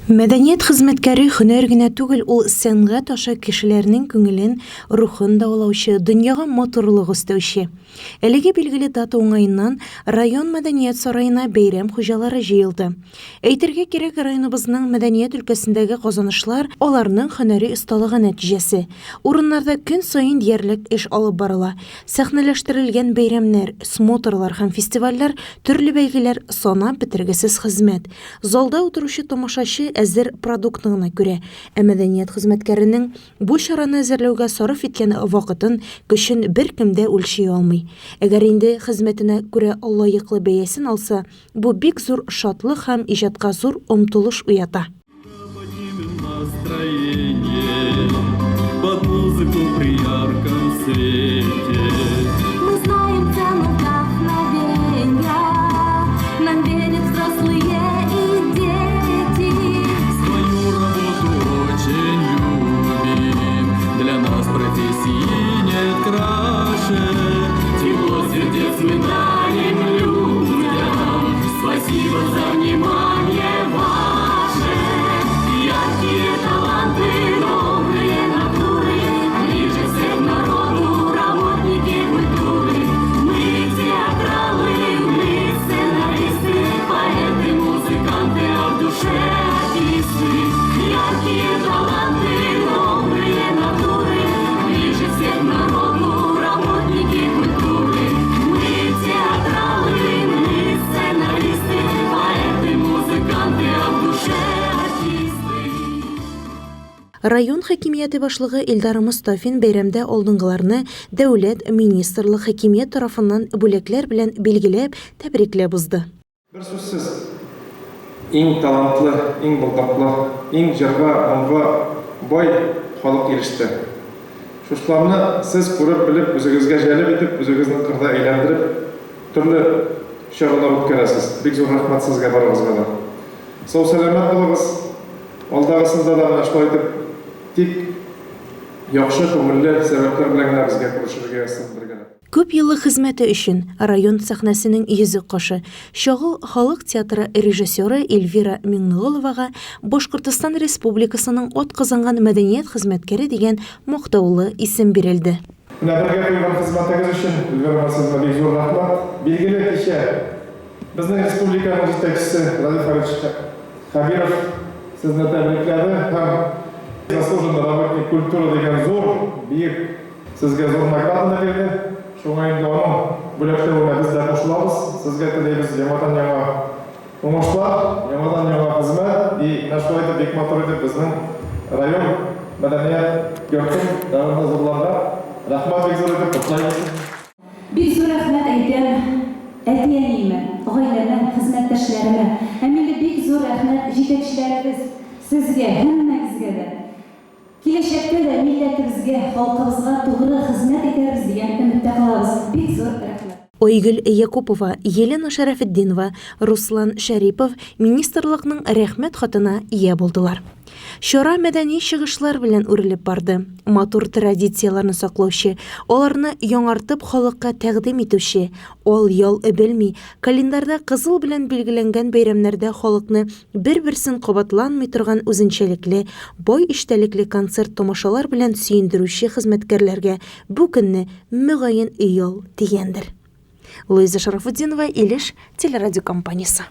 Мәдәният хезмәткәре һөнәр генә түгел, ул сәнгать аша кешеләрнең күңелен, рухын даулаучы, дөньяга матурлык өстәүче. Әлеге билгеле дата уңаеннан район мәдәният сараена бәйрәм хуҗалары җыелды. Әйтергә кирәк, районыбызның мәдәният өлкәсендәге казанышлар аларның һөнәри осталыгы нәтиҗәсе. Урыннарда көн саен диярлек эш алып барыла. Сәхнәләштерелгән бәйрәмнәр, смотрлар һәм фестивальләр, төрле бәйгеләр, санап бетергесез хезмәт. Залда утыручы тамашачы әзер продуктына күрә, мәдәният хезмәткәренең бу чараны әзерләүгә сарыф иткән вакытын, көчен беркем дә үлчи алмый. Әгәр инде хезмәтенә күрә лаеклы бәясен алса, бу бик зур шатлык һәм иҗатка зур омтылыш уята. Район хакимияте башлыгы Илдар Мустафин бәйрәмдә алдынгыларны дәүләт министрлык хакимият тарафыннан бүләкләр белән билгеләп, тәбрикләп узды. Бер сүзсез, иң талантлы, иң булдаклы, иң җырга, моңга бай халык иреште. Шушларны сез күреп белеп, үзегезгә җәлеп итеп, үзегезне кырда әйләндереп, төрле чаралар үткәрәсез. Бик зур рәхмәт сезгә барыгызга да. Сау сәламәт булыгыз. Алдагысында да шулай итеп тик яхшы күңелле сәбәпләр белән генә безгә күрешергә ясадырга. Күп еллык хезмәте өчен район сәхнәсенең йөзе кашы, Шагыл халык театры режиссеры Эльвира Миңнегуловага Башкортстан Республикасының атказанган мәдәният хезмәткәре дигән мактаулы исем бирелде. Менә бергә куйган хезмәтегез өчен Эльвира сезгә бик зур рәхмәт. Билгеле кичә безнең республиканың җитәкчесе Радиф Фаридович Хабиров сезне тәбрикләде һәм заслуженный работник культуры дигән зур, бик сезгә зур награданы бирде. Шуңа инде аның бүләкләвенә без дә кушылабыз. Сезгә теләйбез яңадан-яңа уңышлар, яңадан-яңа хезмәт и шулай итеп бик матур итеп безнең район мәдәният йортын дәвамлы зурларда рәхмәт бик зур итеп котлайбыз. Бик зур рәхмәт әйтәм әтиәниемә, гаиләмә, хезмәттәшләремә. Һәм инде бик зур рәхмәт җитәкчеләребез сезгә, һәммәгезгә дә. Киләчәктә дә милләтебезгә, халкыбызга тугры хезмәт итәрбез дигән өметтә калабыз. Бик зур рәхмәт. Ойгөл Якупова, Елена Шәрәфетдинова, Руслан Шәрипов министрлыкның рәхмәт хатына ия булдылар. Чара мәдәни чыгышлар белән үрелеп барды. Матур традицияларны саклаучы, аларны яңартып халыкка тәкъдим итүче, ал-ял белми, календарда кызыл белән билгеләнгән бәйрәмнәрдә халыкны бер-берсен кабатланмый торган үзенчәлекле, бай иштәлекле концерт тамашалар белән сөендерүче хезмәткәрләргә бу көнне мөгаен ыял дигәндер. Луиза Шарафутдинова, Илеш телерадиокомпаниясе.